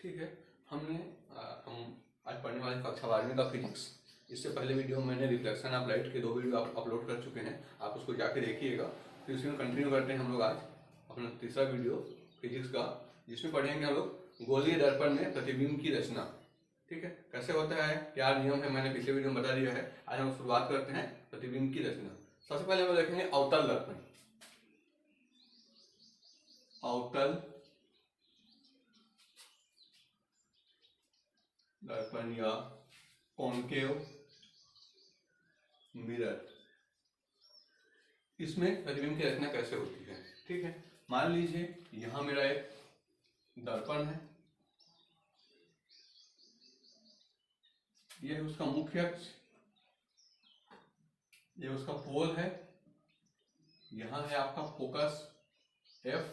ठीक है। हम आज पढ़ने वाले कक्षा 12वीं का फिजिक्स। इससे पहले वीडियो मैंने रिफ्लेक्शन ऑफ लाइट के 2 वीडियो अपलोड कर चुके हैं, आप उसको जाके देखिएगा। फिर उसमें कंटिन्यू करते हैं हम लोग आज अपना तीसरा वीडियो फिजिक्स का, जिसमें पढ़ेंगे हम लोग गोलीय दर्पण में प्रतिबिंब की रचना। ठीक है, कैसे होता है, क्या नियम है, मैंने पिछले वीडियो में बता दिया है। आज हम शुरुआत करते हैं प्रतिबिंब की रचना। सबसे पहले हम देखेंगे अवतल दर्पण। अवतल दर्पण या कॉन्केव मिरर, इसमें प्रतिबिंब की रचना कैसे होती है। ठीक है, मान लीजिए यहां मेरा एक दर्पण है, यह उसका मुख्य अक्ष, यह उसका पोल है, यहां है आपका फोकस F,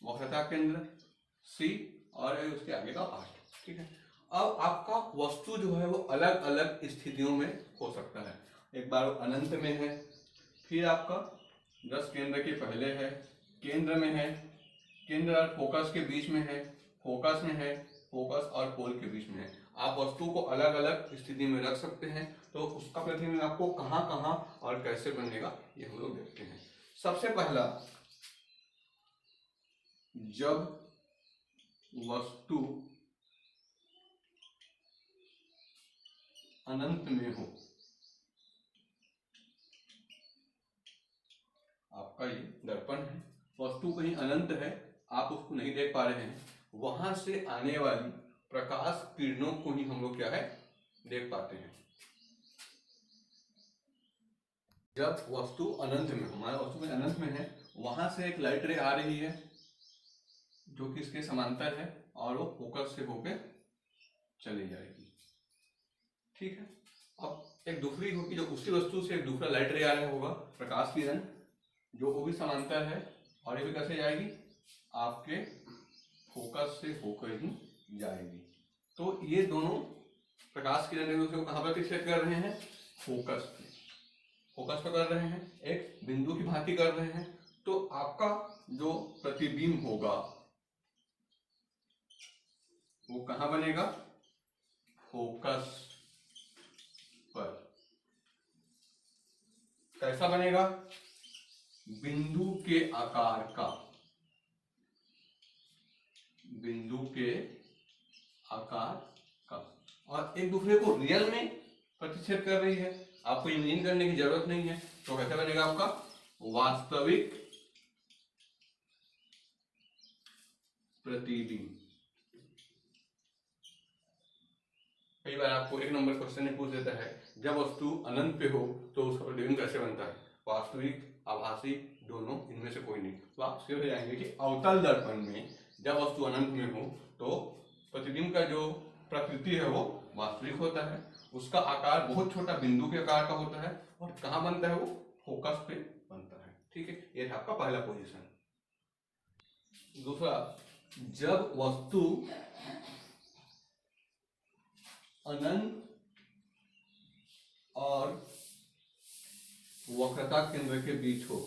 वक्रता केंद्र C और उसके आगे का पार्ट। ठीक है, अब आपका वस्तु जो है वो अलग अलग स्थितियों में हो सकता है। एक बार वो अनंत में है, फिर आपका 10 केंद्र के पहले है, केंद्र में है, केंद्र और फोकस के बीच में है, फोकस में है, फोकस और पोल के बीच में है। आप वस्तु को अलग अलग स्थिति में रख सकते हैं, तो उसका प्रतिबिंब आपको कहां कहां और कैसे बनेगा ये हम लोग देखते हैं। सबसे पहला, जब वस्तु अनंत में हो, आपका ये दर्पण है, वस्तु कहीं अनंत है, आप उसको नहीं देख पा रहे हैं, वहां से आने वाली प्रकाश किरणों को ही हम लोग क्या है देख पाते हैं। जब वस्तु अनंत में, हमारा वस्तु में अनंत में है, वहां से एक लाइट रे आ रही है जो कि इसके समांतर है और वो फोकस से होकर चली जाएगी। ठीक है, अब एक दूसरी होगी जो उसी वस्तु से एक दूसरा लाइट रे आ रहा होगा, प्रकाश किरण, जो वो भी समांतर है और ये भी कैसे जाएगी, आपके फोकस से होकर ही जाएगी। तो ये दोनों प्रकाश किरण एक दूसरे को कहां पर प्रतिच्छेद कर रहे हैं, फोकस पे, फोकस पर कर रहे हैं, एक बिंदु की भांति कर रहे हैं। तो आपका जो प्रतिबिंब होगा वो कहां बनेगा, फोकस पर। कैसा बनेगा, बिंदु के आकार का, बिंदु के आकार का, और एक दूसरे को रियल में प्रतिच्छेद कर रही है, आपको इमेजिन करने की जरूरत नहीं है। तो कैसा बनेगा आपका वास्तविक प्रतिबिंब। कई बार आपको 1 नंबर क्वेश्चन में पूछ देता है, जब वस्तु अनंत पे हो तो उसका प्रतिबिंब कैसे बनता है, वास्तविक, आभासी, दोनों, इनमें से कोई नहीं। तो आप सीधे हो जाएंगे कि अवतल दर्पण में जब वस्तु अनंत में हो तो प्रतिबिंब का जो प्रकृति है वो वास्तविक होता है, उसका आकार बहुत छोटा बिंदु के आकार का होता है, और कहाँ बनता है, वो फोकस पे बनता है। ठीक है, ये था आपका पहला पोजीशन। दूसरा, जब वस्तु अनंत और वक्रता केंद्र के बीच हो,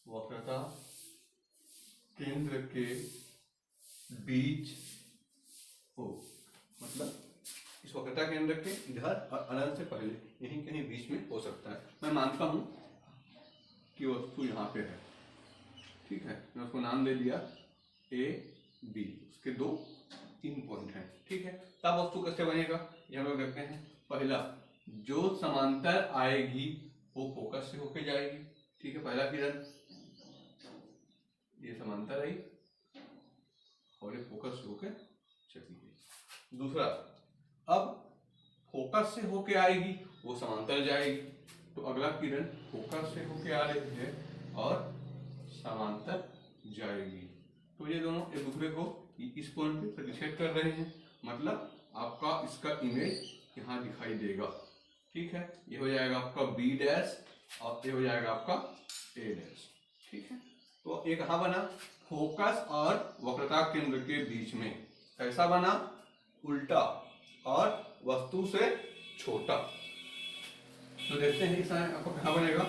वक्रता केंद्र के बीच हो, मतलब इस वक्रता केंद्र के इधर और अनंत से पहले यहीं कहीं बीच में हो सकता है। मैं मानता हूं कि वस्तु यहां पे है, ठीक है, मैं उसको नाम दे दिया ए बी, उसके 2 3 पॉइंट हैं। ठीक है, तब वस्तु कैसे बनेगा ये हम लोग देखते हैं। पहला, जो समांतर आएगी वो फोकस से होके जाएगी। ठीक है, पहला किरण ये समांतर आई और ये फोकस से होके चली गई। दूसरा, अब फोकस से होके आएगी वो समांतर जाएगी, तो अगला किरण फोकस से होके आ रही है और समांतर जाएगी। तो ये दोनों एक दूसरे को इस पॉइंट पे प्रतिच्छेद कर रहे हैं, मतलब आपका इसका इमेज यहाँ दिखाई देगा। ठीक है, ये हो जाएगा आपका बी डैश और ये हो जाएगा आपका ए डैश। ठीक है, तो ये कहाँ बना, फोकस और वक्रता केंद्र के बीच में। कैसा बना, उल्टा और वस्तु से छोटा। तो देखते हैं इस आपको कहाँ बनेगा,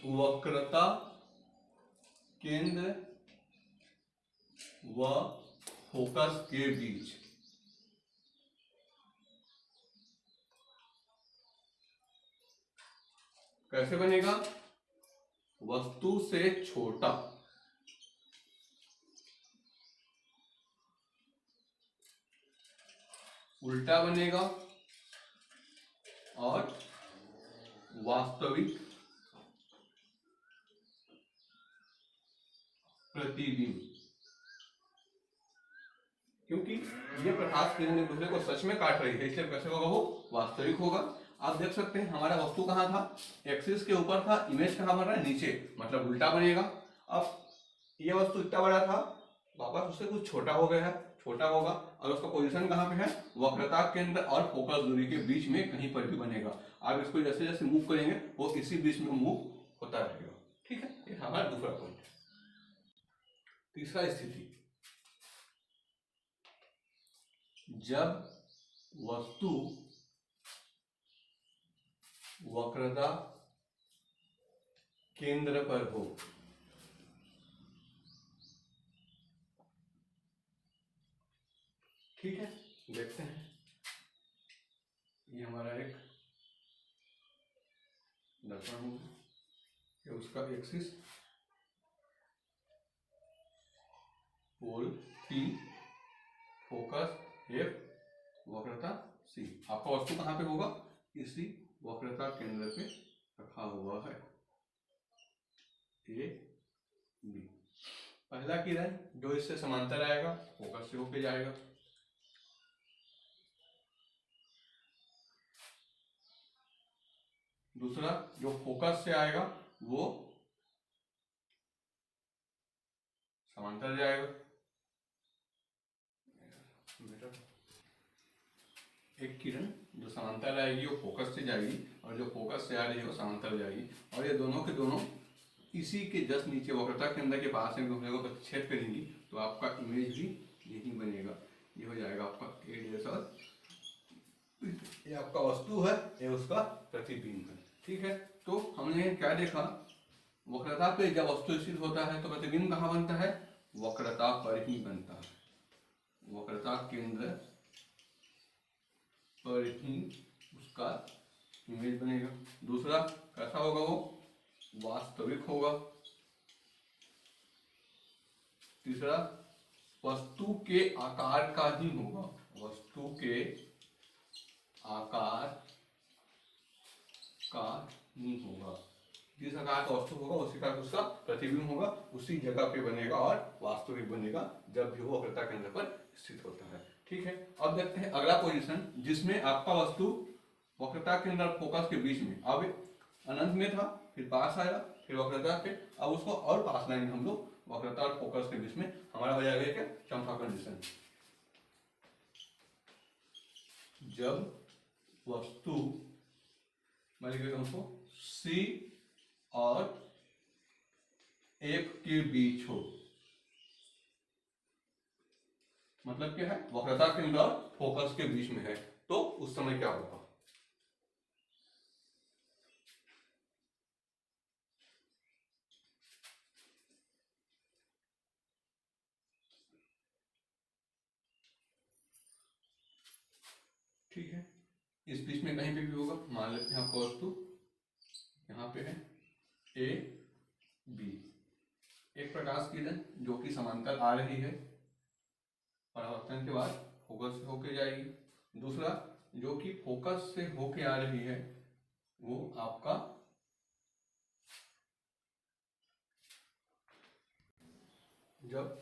वक्रता केंद्र व फोकस के बीच कैसे बनेगा? वस्तु से छोटा उल्टा बनेगा और वास्तविक प्रतिबिंब। क्योंकि ये प्रकाश किरण एक दूसरे को सच में काट रही है, इसलिए कैसे होगा? वो वास्तविक होगा। आप देख सकते हैं हमारा वस्तु कहाँ था? एक्सिस के ऊपर था, इमेज कहाँ बन रहा है? नीचे, मतलब उल्टा बनेगा। अब ये वस्तु इतना बड़ा था, वापस उससे कुछ छोटा हो गया है, छोटा होगा और उसका पोजीशन कहाँ पे है? वक्रता केंद्र और फोकस दूरी के बीच में कहीं पर भी बनेगा। आप इसको जैसे जैसे मूव करेंगे वो इसी बीच में मूव होता रहेगा। ठीक है, ये हमारा दूसरा पॉइंट है। तीसरा स्थिति, जब वस्तु वक्रता केंद्र पर हो। ठीक है, देखते हैं। ये हमारा एक दर्पण होगा, ये उसका एक्सिस, पोल P, फोकस F, वक्रता C। आपका वस्तु कहाँ पे होगा? इसी वक्रता केंद्र पे रखा हुआ है, A B। पहला किरण जो इससे समांतर आएगा फोकस से होके जाएगा। दूसरा जो फोकस से आएगा वो समांतर जाएगा। एक किरण जो समांतर आएगी वो फोकस से जाएगी और जो फोकस से आ रही है वो समांतर जाएगी, और ये दोनों के दोनों इसी के जस्ट नीचे वक्रता केंद्र के पास एक दूसरे को प्रतिच्छेद करेंगी, तो आपका इमेज भी यही बनेगा। ये हो जाएगा आपका A डैश और ये आपका वस्तु है, ये उसका प्रतिबिंब है। ठीक है, तो हमने क्या देखा? वक्रता पे जब वस्तु स्थित होता है तो प्रतिबिंब कहाँ बनता है? वक्रता पर ही बनता है, वक्रता केंद्र पर ही उसका इमेज बनेगा। दूसरा कैसा होगा? वो वास्तविक होगा। तीसरा वस्तु के आकार का ही होगा, वस्तु के आकार का ही होगा। जिस आकार का वस्तु होगा उसी का उसका प्रतिबिंब होगा, उसी जगह पे बनेगा और वास्तविक बनेगा जब भी वो वक्रता केंद्र पर स्थित होता है। ठीक है, अब देखते हैं अगला पोजीशन जिसमें आपका वस्तु वक्रता केंद्र और फोकस के बीच में, अब अनंत में था, फिर पास आया, फिर वक्रता पे, अब उसको और पास लाएंगे हम लोग, वक्रता और फोकस के बीच में हमारा हो जाएगा क्या? चौथा कंडीशन, जब वस्तु मान लीजिए हमको C और F के बीच हो, मतलब क्या है? वक्रता केंद्र और फोकस के बीच में है, तो उस समय क्या होगा? ठीक है, इस बीच में कहीं पे भी होगा। मान लेते हैं आपका वस्तु यहाँ पे है A B, एक प्रकाश किरण जो कि समांतर आ रही है, परावर्तन के बाद फोकस से होके जाएगी। दूसरा जो कि फोकस से होके आ रही है वो आपका जब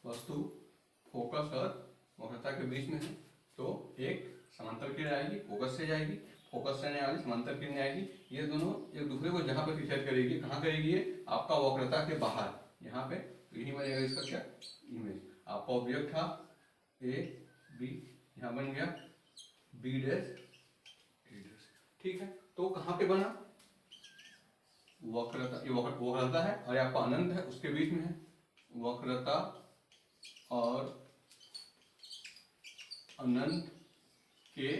वस्तु फोकस और वक्रता के बीच में है तो एक समांतर किरण आएगी, फोकस से जाएगी, फोकस से आने वाली समांतर किरण आएगी, ये दोनों एक दूसरे को जहां पर प्रतिच्छेद करेगी, कहाँ करेगी? ये आपका वक्रता के बाहर, यहाँ पे, तो यही बनेगा इसका क्या? इमेज। आपका ऑब्जेक्ट था A B, यहाँ बन गया B डैश A डैश। ठीक है, तो कहाँ पे बना? वक्रता, ये वक्रता है और आपका अनंत है, उसके बीच में है, वक्रता और अनंत के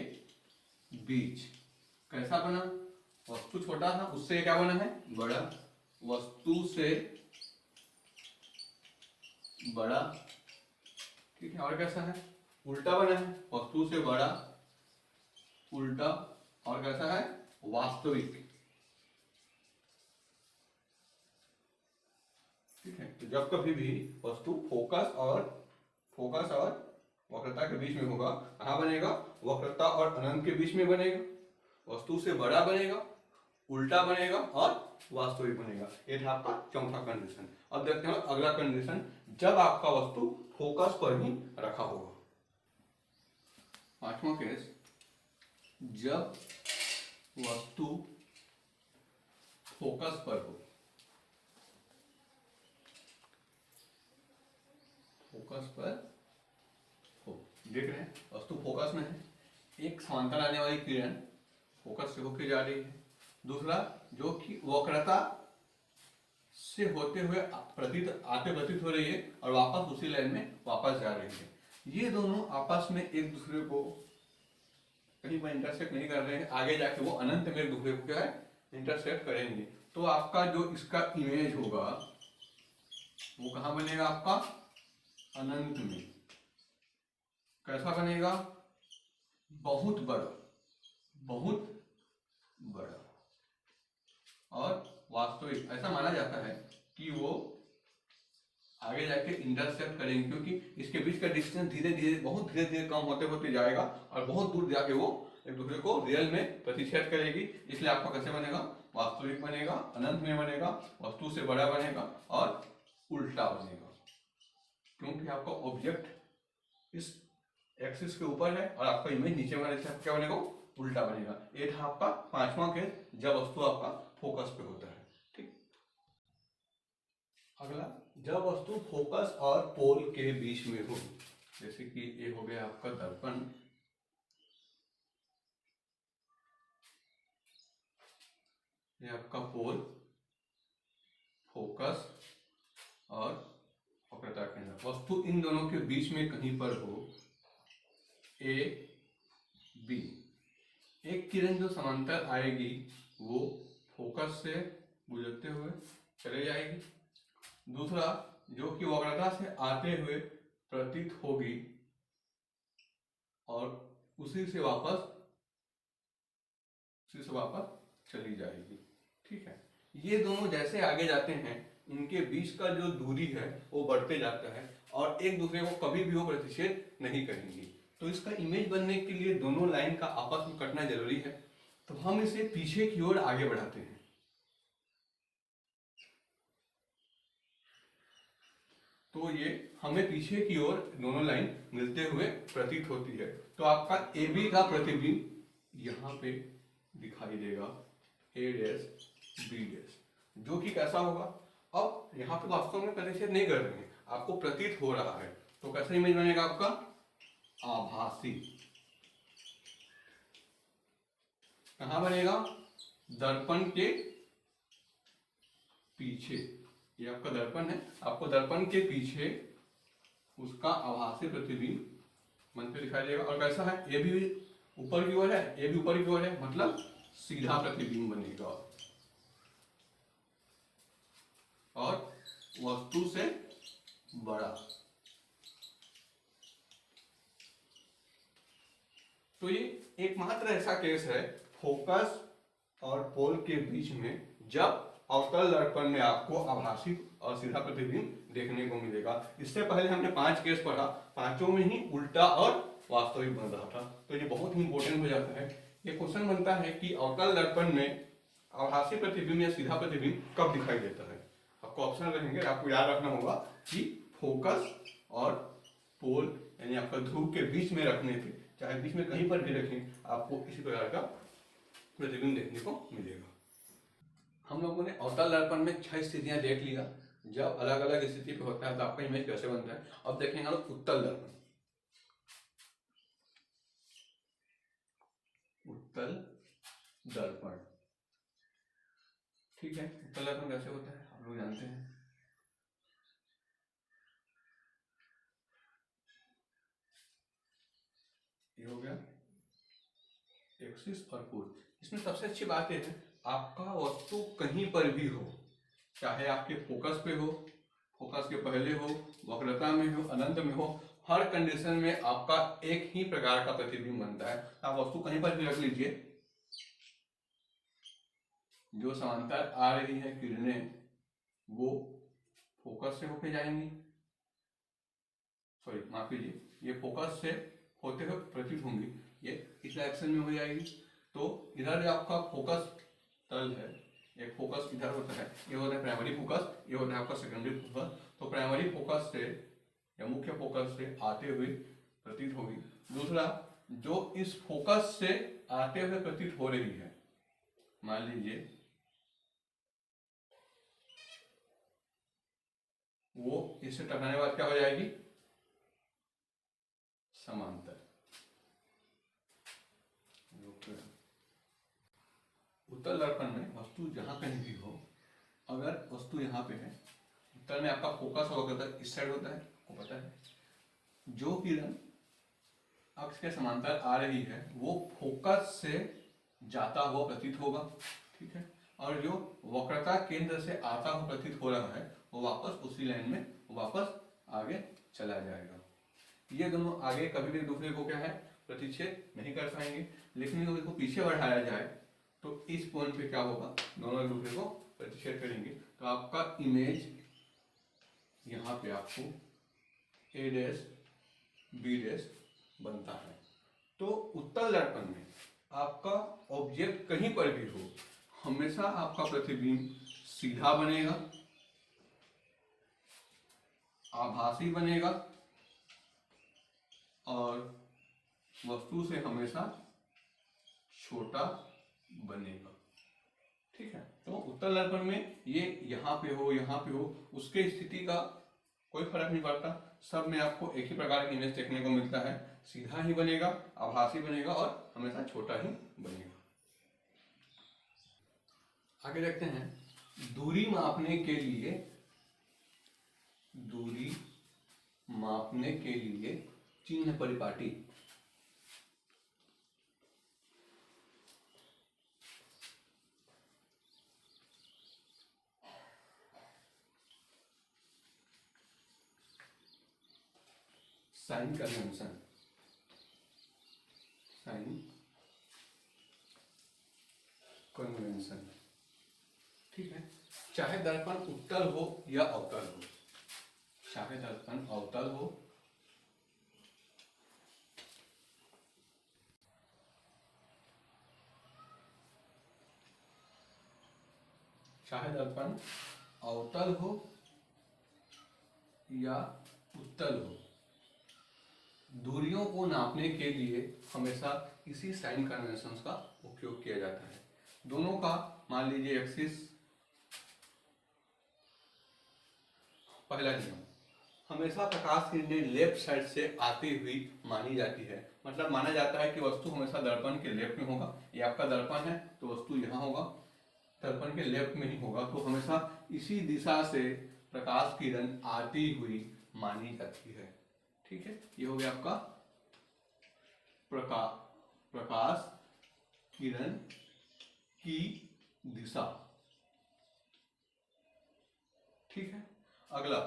बीच। कैसा बना? वस्तु छोटा था, उससे क्या बना है? बड़ा। वस्तु से बड़ा ठीक है। और कैसा है, उल्टा बना है, वस्तु से बड़ा, उल्टा, और कैसा है, वास्तविक। ठीक है। तो जब कभी भी वस्तु फोकस और वक्रता के बीच में होगा, कहाँ बनेगा, वक्रता और अनंत के बीच में बनेगा, वस्तु से बड़ा बनेगा, उल्टा बनेगा और वास्तविक बनेगा। ये था आपका चौथा कंडीशन। अब देखते हैं अगला कंडीशन, जब आपका वस्तु फोकस पर ही रखा होगा। पांचवा केस, जब वस्तु फोकस पर हो, फोकस पर हो। देख रहे हैं वस्तु फोकस में है, एक समांतर आने वाली किरण फोकस से होकर जा रही है, दूसरा जो कि वक्रता से होते हुए प्रतीत हो रही है और वापस उसी लाइन में वापस जा रही है। ये दोनों आपस में एक दूसरे को कहीं पर इंटरसेक्ट नहीं कर रहे हैं, आगे जाके वो अनंत में एक दूसरे को क्या है, इंटरसेक्ट करेंगे। तो आपका जो इसका इमेज होगा वो कहाँ बनेगा, आपका अनंत में। कैसा बनेगा, बहुत बड़ा, बहुत बड़ा। और वास्तविक ऐसा माना जाता है कि वो आगे जाके इंटरसेप्ट करेंगे, क्योंकि इसके बीच का डिस्टेंस धीरे धीरे, बहुत धीरे धीरे कम होते होते जाएगा और बहुत दूर जाके वो एक दूसरे को रियल में प्रतिच्छेद करेगी। इसलिए आपका कैसे बनेगा, वास्तविक बनेगा, अनंत में बनेगा, वस्तु से बड़ा बनेगा और उल्टा बनेगा, क्योंकि आपका ऑब्जेक्ट इस एक्सिस के ऊपर है और आपका इमेज नीचे वाले से क्या बनेगा, उल्टा बनेगा। ये था आपका पांचवा केस, जब वस्तु आपका फोकस पे होता है। ठीक। अगला, जब वस्तु फोकस और पोल के बीच में हो, जैसे कि ये हो गया आपका दर्पण, ये आपका पोल, फोकस और वक्रता केंद्र, वस्तु इन दोनों के बीच में कहीं पर हो, ए बी। एक किरण जो समांतर आएगी वो फोकस से गुजरते हुए चले जाएगी, दूसरा जो कि वक्रता से आते हुए प्रतीत होगी और उसी से वापस चली जाएगी। ठीक है। ये दोनों जैसे आगे जाते हैं, इनके बीच का जो दूरी है वो बढ़ते जाता है और एक दूसरे को कभी भी वो प्रतिच्छेद नहीं करेंगी। तो इसका इमेज बनने के लिए दोनों लाइन का आपस में कटना जरूरी है। तो हम इसे पीछे की ओर आगे बढ़ाते हैं। तो ये हमें पीछे की ओर दोनों लाइन मिलते हुए प्रतीत होती है। तो आपका ए बी का प्रतिबिंब यहाँ पे दिखाई देगा, ए डैश बी डैश, जो कि कैसा होगा, अब यहाँ पे वास्तव में प्रतिच्छेद नहीं कर रहे हैं, आपको प्रतीत हो रहा है। तो कैसा इमेज बनेगा आपका, आभासी। कहां बनेगा, दर्पण के पीछे। ये आपका दर्पण है, आपको दर्पण के पीछे उसका आभासी प्रतिबिंब मन पे दिखाई देगा। और कैसा है, ये भी ऊपर की ओर है, ये भी ऊपर की ओर है, मतलब सीधा प्रतिबिंब बनेगा और वस्तु से बड़ा। तो ये एकमात्र ऐसा केस है फोकस और पोल के बीच में, जब अवतल दर्पण में आपको आभासी और सीधा प्रतिबिंब देखने को मिलेगा। इससे पहले हमने 5 केस पढ़ा, पांचों में ही उल्टा और वास्तविक बन रहा था। तो ये बहुत ही इंपॉर्टेंट हो जाता है। ये क्वेश्चन बनता है कि अवतल दर्पण में आभासी प्रतिबिंब या सीधा प्रतिबिंब कब दिखाई देता है। आपको ऑप्शन रहेंगे, आपको याद रखना होगा कि फोकस और पोल यानी आपका ध्रुव के बीच में रखने पे, चाहे बीच में कहीं पर भी रखें, आपको इसी प्रकार का प्रतिबिंब देखने को मिलेगा। हम लोगों ने अवतल दर्पण में 6 स्थितियां देख लिया, जब अलग अलग स्थिति पे होता है तो आपका इमेज कैसे बनता है। अब देखेंगे हम लोग उत्तल दर्पण। उत्तल दर्पण, ठीक है। उत्तल दर्पण कैसे होता है आप लोग जानते हैं। ये हो गया एक्सिस और पोल। इसमें सबसे अच्छी बात यह है, आपका वस्तु कहीं पर भी हो, चाहे आपके फोकस पे हो, फोकस के पहले हो, वक्रता में हो, अनंत में हो, हर कंडीशन में आपका एक ही प्रकार का प्रतिबिंब बनता है। आप वस्तु कहीं पर भी रख लीजिए, जो समांतर आ रही है किरणें वो फोकस से होके जाएंगी, सॉरी माफ कीजिए, ये फोकस से होते हुए प्रतीत होंगी, ये इस डायरेक्शन में हो जाएगी। तो इधर जो आपका फोकस तल है, एक फोकस इधर होता है, ये होता है प्राइमरी फोकस, ये होता है आपका सेकेंडरी फोकस। तो प्राइमरी फोकस से या मुख्य फोकस से आते हुए प्रतीत होगी। दूसरा, जो इस फोकस से आते हुए प्रतीत हो रही है, मान लीजिए वो इससे टकराने के बाद क्या हो जाएगी, समांतर। उत्तल दर्पण में वस्तु जहां कहीं भी हो, अगर वस्तु यहाँ पे है, उत्तल में आपका फोकस होगा इस साइड होता है, आपको पता है। जो किरण अक्ष के समांतर आ रही है वो फोकस से जाता हुआ प्रतीत होगा, ठीक है। और जो वक्रता केंद्र से आता हुआ प्रतीत हो रहा है वो वापस उसी लाइन में वापस आगे चला जाएगा। ये दोनों आगे कभी भी दूसरे को क्या है, प्रतिच्छेद नहीं कर पाएंगे। लेकिन यदि इसको पीछे बढ़ाया जाए तो इस पॉइंट पे क्या होगा, दोनों एक दूसरे को प्रतिच्छेद करेंगे। तो आपका इमेज यहाँ पे आपको ए डैश बी डैश बनता है। तो उत्तल दर्पण में आपका ऑब्जेक्ट कहीं पर भी हो, हमेशा आपका प्रतिबिंब सीधा बनेगा, आभासी बनेगा और वस्तु से हमेशा छोटा बनेगा, ठीक है। तो उत्तल दर्पण में ये यहाँ पे हो यहाँ पे हो, उसके स्थिति का कोई फर्क नहीं पड़ता, सब में आपको एक ही प्रकार की इमेज देखने को मिलता है, सीधा ही बनेगा, आभासी बनेगा और हमेशा छोटा ही बनेगा। आगे देखते हैं, दूरी मापने के लिए चिन्ह परिपाटी। साइन कन्वेंशन, ठीक है। चाहे दर्पण उत्तल हो या अवतल हो, चाहे दर्पण अवतल हो चाहे दर्पण अवतल हो या उत्तल हो, दूरियों को नापने के लिए हमेशा इसी साइन कन्वेंशन का उपयोग किया जाता है। दोनों का मान लीजिए एक्सिस, पहला नियम, हमेशा प्रकाश किरणें लेफ्ट साइड से आती हुई मानी जाती है। मतलब माना जाता है कि वस्तु हमेशा दर्पण के लेफ्ट में होगा, ये आपका दर्पण है तो वस्तु यहाँ होगा, दर्पण के लेफ्ट में ही होगा, तो हमेशा इसी दिशा से प्रकाश किरण आती हुई मानी जाती है, ठीक है। ये हो गया आपका प्रकाश किरण की दिशा, ठीक है। अगला,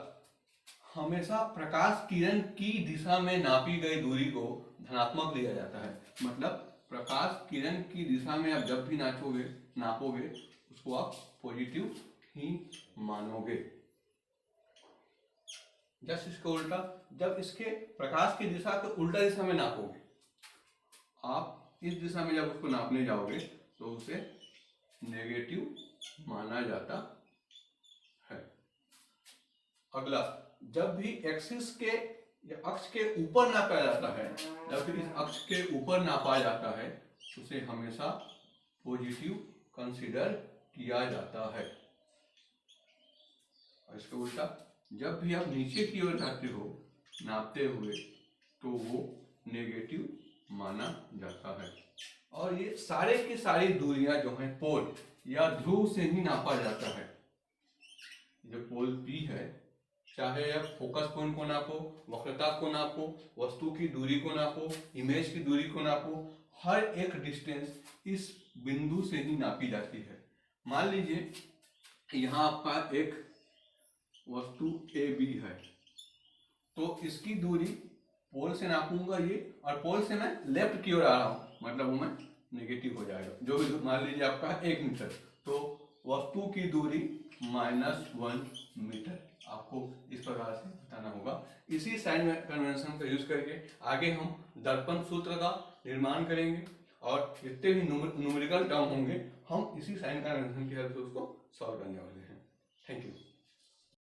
हमेशा प्रकाश किरण की दिशा में नापी गई दूरी को धनात्मक लिया जाता है। मतलब प्रकाश किरण की दिशा में आप जब भी नापोगे उसको आप पॉजिटिव ही मानोगे। जस्ट इसके उल्टा, जब इसके प्रकाश की दिशा के उल्टा दिशा में नापोगे, आप इस दिशा में जब उसको नापने जाओगे तो उसे नेगेटिव माना जाता है। अगला, जब भी एक्सिस के या अक्ष के ऊपर नापा जाता है, जब भी इस अक्ष के ऊपर नापा जाता है उसे हमेशा पॉजिटिव कंसीडर किया जाता है। और इसके उल्टा, जब भी आप नीचे की ओर जाते हो नापते हुए तो वो नेगेटिव माना जाता है। और ये सारे की सारी दूरियां जो हैं पोल या ध्रुव से ही नापा जाता है। जो पोल P है, चाहे आप फोकस पॉइंट को नापो, वक्रता को नापो, वस्तु की दूरी को नापो, इमेज की दूरी को नापो, हर एक डिस्टेंस इस बिंदु से ही नापी जाती है। मान लीजिए यहाँ आपका एक वस्तु AB है, तो इसकी दूरी पोल से नापूंगा ये, और पोल से मैं लेफ्ट की ओर आ रहा हूँ, मतलब वो मैं नेगेटिव हो जाएगा। जो भी मान लीजिए आपका 1 मीटर, तो वस्तु की दूरी -1 मीटर, आपको इस प्रकार से बताना होगा। इसी साइन कन्वेंशन का यूज करके आगे हम दर्पण सूत्र का निर्माण करेंगे, और जितने भी न्यूमेरिकल टर्म होंगे हम इसी साइन कन्वेंशन की हेल्प से उसको सॉल्व करने वाले हैं। Thank you.